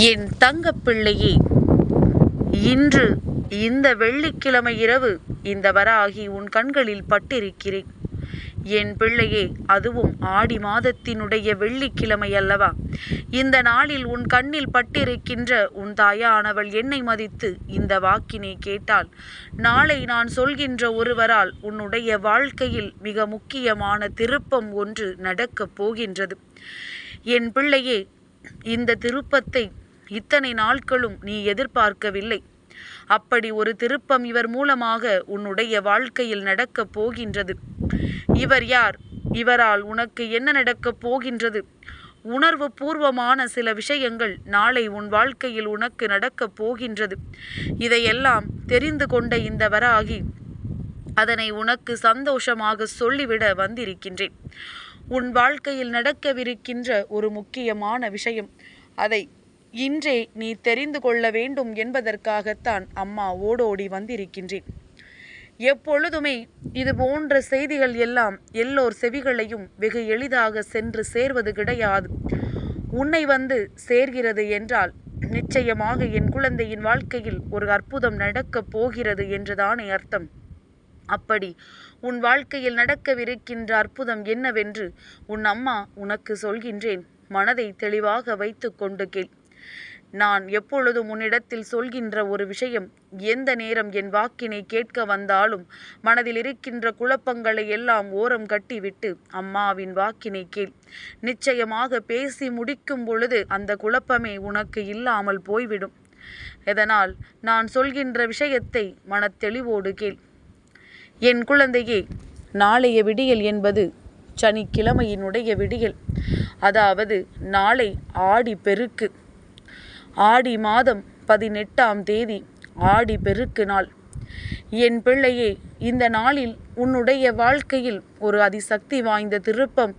என் தங்கப்பிள்ளையே, இன்று இந்த வெள்ளிக்கிழமை இரவு இந்த வராகி உன் கண்களில் பட்டிருக்கிறேன். என் பிள்ளையே, அதுவும் ஆடி மாதத்தினுடைய வெள்ளிக்கிழமை அல்லவா? இந்த நாளில் உன் கண்ணில் பட்டிருக்கின்ற உன் தாயானவள் என்னை மதித்து இந்த வாக்கினை கேட்டால், நாளை நான் சொல்கின்ற ஒருவரால் உன்னுடைய வாழ்க்கையில் மிக முக்கியமான திருப்பம் ஒன்று நடக்கப் போகின்றது. என் பிள்ளையே, இந்த திருப்பத்தை இத்தனை நாட்களும் நீ எதிர்பார்க்கவில்லை. அப்படி ஒரு திருப்பம் இவர் மூலமாக உன்னுடைய வாழ்க்கையில் நடக்கப் போகின்றது. இவர் யார்? இவரால் உனக்கு என்ன நடக்கப் போகின்றது? உணர்வு பூர்வமான சில விஷயங்கள் நாளை உன் வாழ்க்கையில் உனக்கு நடக்கப் போகின்றது. இதையெல்லாம் தெரிந்து கொண்ட இந்த வராகி அதனை உனக்கு சந்தோஷமாக சொல்லிவிட வந்திருக்கின்றேன். உன் வாழ்க்கையில் நடக்கவிருக்கின்ற ஒரு முக்கியமான விஷயம், அதை இன்றே நீ தெரிந்து கொள்ள வேண்டும் என்பதற்காகத்தான் அம்மா ஓடோடி வந்திருக்கின்றேன். எப்பொழுதுமே இது போன்ற செய்திகள் எல்லாம் எல்லோர் செவிகளையும் வெகு எளிதாக சென்று சேர்வது கிடையாது. உன்னை வந்து சேர்கிறது என்றால் நிச்சயமாக என் குழந்தையின் வாழ்க்கையில் ஒரு அற்புதம் நடக்கப் போகிறது என்றுதானே அர்த்தம். அப்படி உன் வாழ்க்கையில் நடக்கவிருக்கின்ற அற்புதம் என்னவென்று உன் அம்மா உனக்கு சொல்கின்றேன். மனதை தெளிவாக வைத்து கொண்டு கேள். நான் எப்பொழுதும் உன்னிடத்தில் சொல்கின்ற ஒரு விஷயம், எந்த நேரம் என் வாக்கினை கேட்க வந்தாலும் மனதில் இருக்கின்ற குழப்பங்களை எல்லாம் ஓரம் கட்டிவிட்டு அம்மாவின் வாக்கினை கேள். நிச்சயமாக பேசி முடிக்கும் பொழுது அந்த குழப்பமே உனக்கு இல்லாமல் போய்விடும். இதனால் நான் சொல்கின்ற விஷயத்தை மனத்தெளிவோடு கேள். என் குழந்தையே, நாளைய விடியல் என்பது சனிக்கிழமையினுடைய விடியல். அதாவது நாளை ஆடி பெருக்கு, ஆடி மாதம் 18ஆம் தேதி ஆடி பெருக்கு நாள். என் பிள்ளையே, இந்த நாளில் உன்னுடைய வாழ்க்கையில் ஒரு அதிசக்தி வாய்ந்த திருப்பம்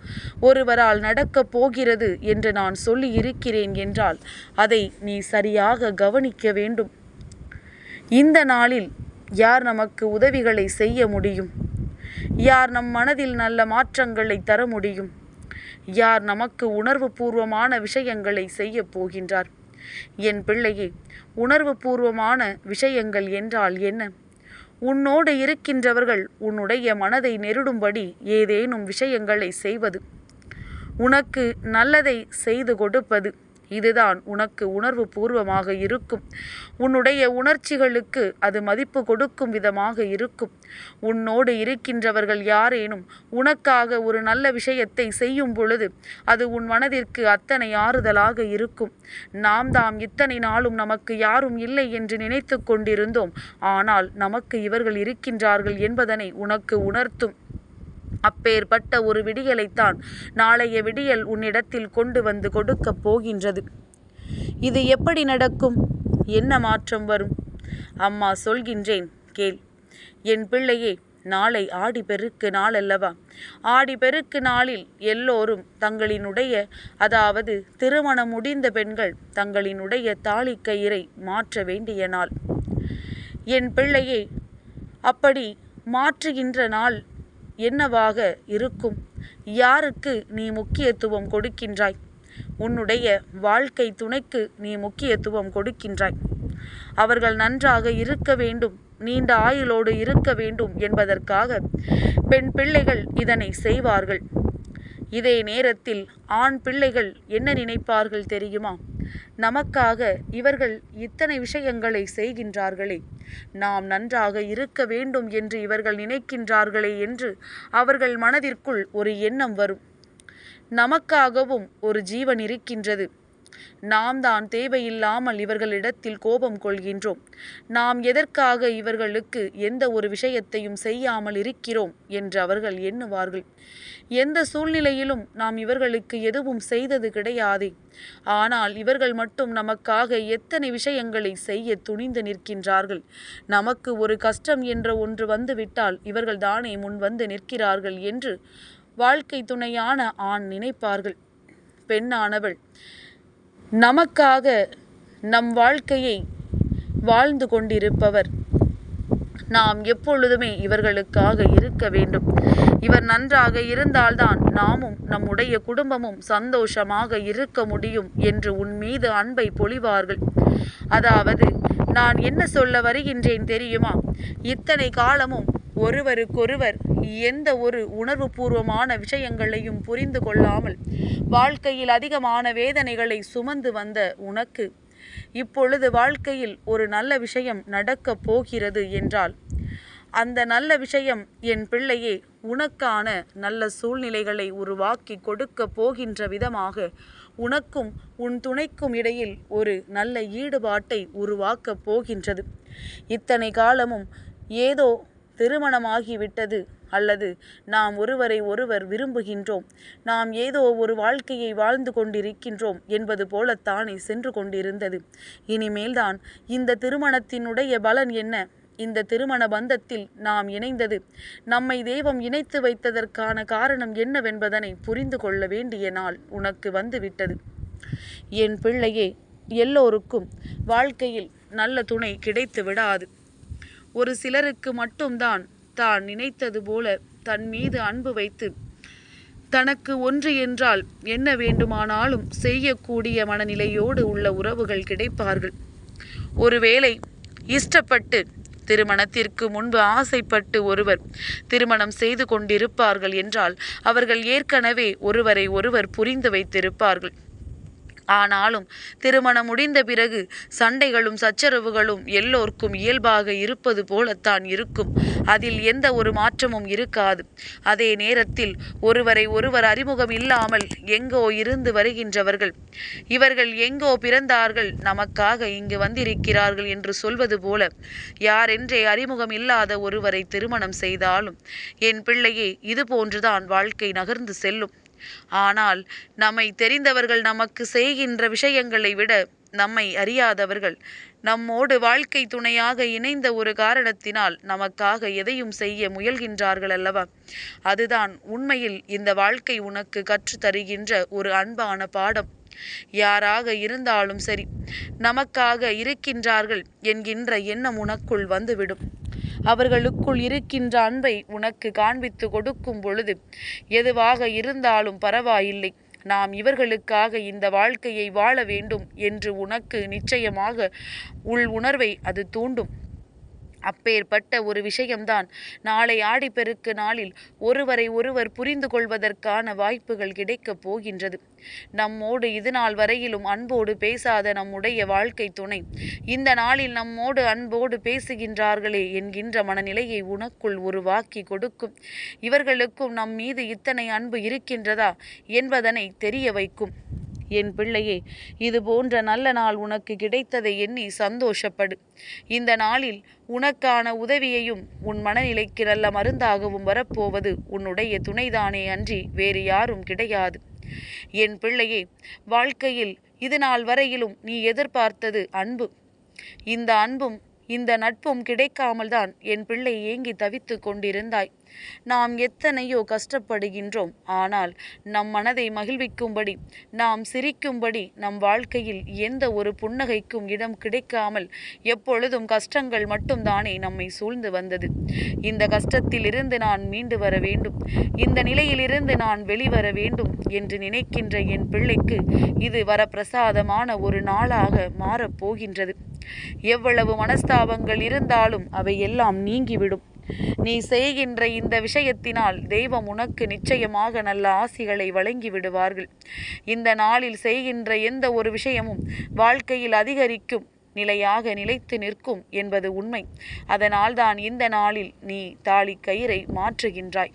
ஒருவரால் நடக்கப் போகிறது என்று நான் சொல்லி இருக்கிறேன் என்றால் அதை நீ சரியாக கவனிக்க வேண்டும். இந்த நாளில் யார் நமக்கு உதவிகளை செய்ய முடியும்? யார் நம் மனதில் நல்ல மாற்றங்களை தர முடியும்? யார் நமக்கு உணர்வு பூர்வமான விஷயங்களை செய்ய போகின்றார்? என் பிள்ளையே, உணர்வு பூர்வமான விஷயங்கள் என்றால் என்ன? உன்னோடு இருக்கின்றவர்கள் உன்னுடைய மனதை நெருடும்படி ஏதேனும் விஷயங்களை செய்வது, உனக்கு நல்லதை செய்து கொடுப்பது, இதுதான் உனக்கு உணர்வு பூர்வமாக இருக்கும். உன்னுடைய உணர்ச்சிகளுக்கு அது மதிப்பு கொடுக்கும் விதமாக இருக்கும். உன்னோடு இருக்கின்றவர்கள் யாரேனும் உனக்காக ஒரு நல்ல விஷயத்தை செய்யும் பொழுது அது உன் மனதிற்கு அத்தனை ஆறுதலாக இருக்கும். நாம் தாம் இத்தனை நாளும் நமக்கு யாரும் இல்லை என்று நினைத்து கொண்டிருந்தோம். ஆனால் நமக்கு இவர்கள் இருக்கின்றார்கள் என்பதனை உனக்கு உணர்த்தும். அப்பேற்பட்ட ஒரு விடியலைத்தான் நாளைய விடியல் உன்னிடத்தில் கொண்டு வந்து கொடுக்கப் போகின்றது. இது எப்படி நடக்கும்? என்ன மாற்றம் வரும்? அம்மா சொல்கின்றேன், கேள். என் பிள்ளையே, நாளை ஆடி பெருக்கு நாள் அல்லவா? ஆடி பெருக்கு நாளில் எல்லோரும் தங்களினுடைய, அதாவது திருமணம் முடிந்த பெண்கள் தங்களினுடைய தாலிக்கயிறை மாற்ற வேண்டிய நாள். என் பிள்ளையே, அப்படி மாற்றுகின்ற நாள் என்னவாக இருக்கும்? யாருக்கு நீ முக்கியத்துவம் கொடுக்கின்றாய்? உன்னுடைய வாழ்க்கை துணைக்கு நீ முக்கியத்துவம் கொடுக்கின்றாய். அவர்கள் நன்றாக இருக்க வேண்டும், நீண்ட ஆயுளோடு இருக்க வேண்டும் என்பதற்காக பெண் பிள்ளைகள் இதனை செய்வார்கள். இதே நேரத்தில் ஆண் பிள்ளைகள் என்ன நினைப்பார்கள் தெரியுமா? நமக்காக இவர்கள் இத்தனை விஷயங்களை செய்கின்றார்களே, நாம் நன்றாக இருக்க வேண்டும் என்று இவர்கள் நினைக்கின்றார்களே என்று அவர்கள் மனதிற்குள் ஒரு எண்ணம் வரும். நமக்காகவும் ஒரு ஜீவன் இருக்கின்றது. நாம் தான் தேவையில்லாமல் இவர்களிடத்தில் கோபம் கொள்கின்றோம். நாம் எதற்காக இவர்களுக்கு எந்த ஒரு விஷயத்தையும் செய்யாமல் இருக்கிறோம் என்று அவர்கள் எண்ணுவார்கள். எந்த சூழ்நிலையிலும் நாம் இவர்களுக்கு எதுவும் செய்தது கிடையாதே. ஆனால் இவர்கள் மட்டும் நமக்காக எத்தனை விஷயங்களை செய்ய துணிந்து நிற்கின்றார்கள். நமக்கு ஒரு கஷ்டம் என்ற ஒன்று வந்துவிட்டால் இவர்கள் தானே முன் வந்து நிற்கிறார்கள் என்று வாழ்க்கை துணையான ஆண் நினைப்பார்கள். பெண்ணானவள் நமக்காக நம் வாழ்க்கையை வாழ்ந்து கொண்டிருப்பவர். நாம் எப்பொழுதுமே இவர்களுக்காக இருக்க வேண்டும். இவர் நன்றாக இருந்தால்தான் நாமும் நம்முடைய குடும்பமும் சந்தோஷமாக இருக்க முடியும் என்று உன் மீது அன்பை பொழிவார்கள். அதாவது நான் என்ன சொல்ல வருகின்றேன் தெரியுமா? இத்தனை காலமும் ஒருவருக்கொருவர் எந்த ஒரு உணர்வுபூர்வமான விஷயங்களையும் புரிந்து கொள்ளாமல் வாழ்க்கையில் அதிகமான வேதனைகளை சுமந்து வந்த உனக்கு இப்பொழுது வாழ்க்கையில் ஒரு நல்ல விஷயம் நடக்கப் போகிறது என்றால் அந்த நல்ல விஷயம் என் பிள்ளையே உனக்கான நல்ல சூழ்நிலைகளை உருவாக்கி கொடுக்க போகின்ற விதமாக உனக்கும் உன் துணைக்கும் இடையில் ஒரு நல்ல ஈடுபாட்டை உருவாக்கப் போகின்றது. இத்தனை காலமும் ஏதோ திருமணமாகிவிட்டது அல்லது நாம் ஒருவரை ஒருவர் விரும்புகின்றோம், நாம் ஏதோ ஒரு வாழ்க்கையை வாழ்ந்து கொண்டிருக்கின்றோம் என்பது போலத்தானே சென்று கொண்டிருந்தது. இனிமேல்தான் இந்த திருமணத்தினுடைய பலன் என்ன? இந்த திருமண பந்தத்தில் நாம் இணைந்தது, நம்மை தெய்வம் இணைத்து வைத்ததற்கான காரணம் என்னவென்பதனை புரிந்து கொள்ள வேண்டிய நாள் உனக்கு வந்துவிட்டது. என் பிள்ளையே, எல்லோருக்கும் வாழ்க்கையில் நல்ல துணை கிடைத்து விடாது. ஒரு சிலருக்கு மட்டும்தான் தான் நினைத்தது போல தன் மீது அன்பு வைத்து தனக்கு ஒன்று என்றால் என்ன வேண்டுமானாலும் செய்யக்கூடிய மனநிலையோடு உள்ள உறவுகள் கிடைப்பார்கள். ஒருவேளை இஷ்டப்பட்டு திருமணத்திற்கு முன்பு ஆசைப்பட்டு ஒருவர் திருமணம் செய்து கொண்டிருப்பார்கள் என்றால் அவர்கள் ஏற்கனவே ஒருவரை ஒருவர் புரிந்து வைத்திருப்பார்கள். ஆனாலும் திருமணம் முடிந்த பிறகு சண்டைகளும் சச்சரவுகளும் எல்லோருக்கும் இயல்பாக இருப்பது போலத்தான் இருக்கும். அதில் எந்த ஒரு மாற்றமும் இருக்காது. அதே நேரத்தில் ஒருவரை ஒருவர் அறிமுகம் இல்லாமல் எங்கோ இருந்து வருகின்றவர்கள், இவர்கள் எங்கோ பிறந்தார்கள், நமக்காக இங்கு வந்திருக்கிறார்கள் என்று சொல்வது போல யாரென்றே அறிமுகம் இல்லாத ஒருவரை திருமணம் செய்தாலும் என் பிள்ளையே, இது போன்றுதான் வாழ்க்கை நகர்ந்து செல்லும். ஆனால் நம்மை தெரிந்தவர்கள் நமக்கு செய்கின்ற விஷயங்களை விட நம்மை அறியாதவர்கள் நம்மோடு வாழ்க்கை துணையாக இணைந்த ஒரு காரணத்தினால் நமக்காக எதையும் செய்ய முயல்கின்றார்கள் அல்லவா? அதுதான் உண்மையில் இந்த வாழ்க்கை உனக்கு கற்றுத் தருகின்ற ஒரு அன்பான பாடம். யாராக இருந்தாலும் சரி, நமக்காக இருக்கின்றார்கள் என்கின்ற எண்ணம் உனக்குள் வந்துவிடும். அவர்களுக்குள் இருக்கின்ற அன்பை உனக்கு காண்பித்து கொடுக்கும் பொழுது எதுவாக இருந்தாலும் பரவாயில்லை, நாம் இவர்களுக்காக இந்த வாழ்க்கையை வாழ வேண்டும் என்று உனக்கு நிச்சயமாக உள் உணர்வை அது தூண்டும். அப்பேற்பட்ட ஒரு விஷயம்தான் நாளை ஆடிப்பெருக்கு நாளில் ஒருவரை ஒருவர் புரிந்து கொள்வதற்கான வாய்ப்புகள் கிடைக்கப் போகின்றது. நம்மோடு இதுநாள் வரையிலும் அன்போடு பேசாத நம்முடைய வாழ்க்கை துணை இந்த நாளில் நம்மோடு அன்போடு பேசுகின்றார்களே என்கின்ற மனநிலையை உனக்குள் உருவாக்கி கொடுக்கும். இவர்களுக்கும் நம் மீது இத்தனை அன்பு இருக்கின்றதா என்பதனை தெரிய வைக்கும். என் பிள்ளையே, இது போன்ற நல்ல நாள் உனக்கு கிடைத்ததை எண்ணி சந்தோஷப்படு. இந்த நாளில் உனக்கான உதவியையும் உன் மனநிலைக்கு நல்ல மருந்தாகவும் வரப்போவது உன்னுடைய துணைதானே அன்றி வேறு யாரும் கிடையாது. என் பிள்ளையே, வாழ்க்கையில் இது நாள் வரையிலும் நீ எதிர்பார்த்தது அன்பு. இந்த அன்பும் இந்த நட்பும் கிடைக்காமல் தான் என் பிள்ளை ஏங்கி தவித்து கொண்டிருந்தாய். நாம் எத்தனையோ கஷ்டப்படுகின்றோம். ஆனால் நம் மனதை மகிழ்விக்கும்படி, நாம் சிரிக்கும்படி நம் வாழ்க்கையில் எந்த ஒரு புன்னகைக்கும் இடம் கிடைக்காமல் எப்பொழுதும் கஷ்டங்கள் மட்டும்தானே நம்மை சூழ்ந்து வந்தது. இந்த கஷ்டத்தில் இருந்து நான் மீண்டு வர வேண்டும், இந்த நிலையிலிருந்து நான் வெளிவர வேண்டும் என்று நினைக்கின்ற என் பிள்ளைக்கு இது வரப்பிரசாதமான ஒரு நாளாக மாறப்போகின்றது. எவ்வளவு மனஸ்தாபங்கள் இருந்தாலும் அவை எல்லாம் நீங்கிவிடும். நீ செய்கின்ற இந்த விஷயத்தினால் தெய்வம் உனக்கு நிச்சயமாக நல்ல ஆசிகளை வழங்கி விடுவார்கள். இந்த நாளில் செய்கின்ற எந்த ஒரு விஷயமும் வாழ்க்கையில் அதிகரிக்கும், நிலையாக நிலைத்து நிற்கும் என்பது உண்மை. அதனால்தான் இந்த நாளில் நீ தாலி கயிறை மாற்றுகின்றாய்.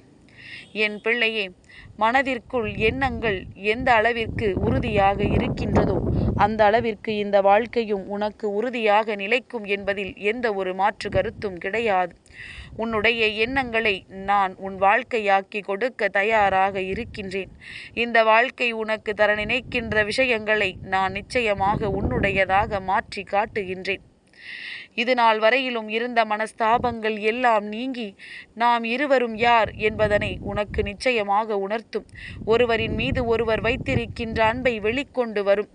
என் பிள்ளையே, மனதிற்குள் எண்ணங்கள் எந்த அளவிற்கு உறுதியாக இருக்கின்றதோ அந்த அளவிற்கு இந்த வாழ்க்கையும் உனக்கு உறுதியாக நிலைக்கும் என்பதில் எந்த ஒரு மாற்று கருத்தும் கிடையாது. உன்னுடைய எண்ணங்களை நான் உன் வாழ்க்கையாக்கி கொடுக்க தயாராக இருக்கின்றேன். இந்த வாழ்க்கை உனக்கு தர நினைக்கின்ற விஷயங்களை நான் நிச்சயமாக உன்னுடையதாக மாற்றி காட்டுகின்றேன். இது நாள் வரையிலும் இருந்த மனஸ்தாபங்கள் எல்லாம் நீங்கி நாம் இருவரும் யார் என்பதனை உனக்கு நிச்சயமாக உணர்த்தும். ஒருவரின் மீது ஒருவர் வைத்திருக்கின்ற அன்பை வெளிக்கொண்டு வரும்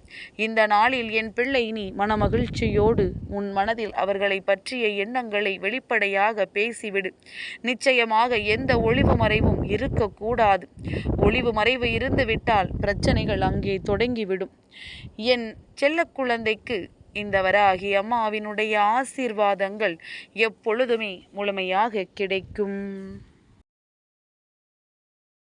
இந்த நாளில் என் பிள்ளை, நீ மனமகிழ்ச்சியோடு உன் மனதில் அவர்களை பற்றிய எண்ணங்களை வெளிப்படையாக பேசிவிடு. நிச்சயமாக எந்த ஒளிவு மறைவும் இருக்கக்கூடாது. ஒளிவு மறைவு இருந்துவிட்டால் பிரச்சனைகள் அங்கே தொடங்கிவிடும். என் செல்ல குழந்தைக்கு இந்த வராகி அம்மாவினுடைய ஆசீர்வாதங்கள் எப்பொழுதுமே முழுமையாக கிடைக்கும்.